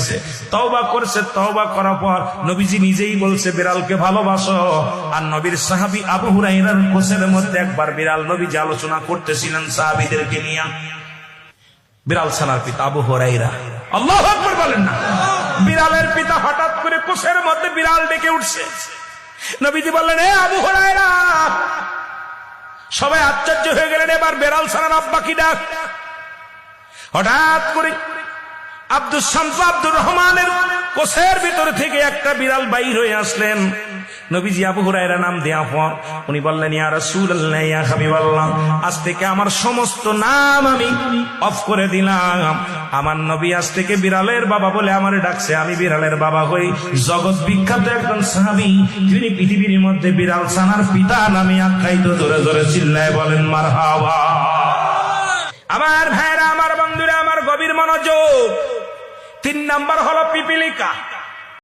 দিছে, তওবা করছে। তওবা করার পর নবীজি নিজেই বলছে বিড়ালকে ভালোবাসো। আর নবীর সাহাবী আবু হুরায়রার কোষের মধ্যে একবার বিড়াল নবীজি আলোচনা করতেছিলেন সাহাবীদেরকে নিয়ে। বিড়াল ছানার পিতা আবু হুরায়রা, আল্লাহু আকবার বলেন না। বিড়ালের পিতা হঠাৎ করে কোষের মধ্যে বিড়াল ডেকে উঠছে। নবীজি বললেন, হে আবু হুরায়রা। সবাই আশ্চর্য হয়ে গেলেন, এবার বিড়াল ছানার আব্বা কি ডাক। হঠাৎ করে আব্দুস শামস আব্দুর রহমানের কোষের ভিতর থেকে একটা বিড়াল বাইর হয়ে আসলেন। নবীজি আবু হুরায়রা নাম দেয়া পর উনি বললেন, ইয়া রাসূলুল্লাহ, ইয়া হাবিবাল্লাহ, আজ থেকে আমার সমস্ত নাম আমি অফ করে দিলাম। আমার নবী আজ থেকে বিড়ালের বাবা বলে আমার ডাকছে, আমি বিড়ালের বাবা হই। জগৎ বিখ্যাত একজন সাহাবী, যিনি পৃথিবীর মধ্যে বিড়াল ছানার পিতা নামে আখ্যায়িত। জোরে জোরে চিল্লায় বলেন মারহাবা। আমার ভাইরা, আমার বন্ধুরা, আমার গভীর মনোযোগ। 3 নাম্বার হলো পিপিলিকা।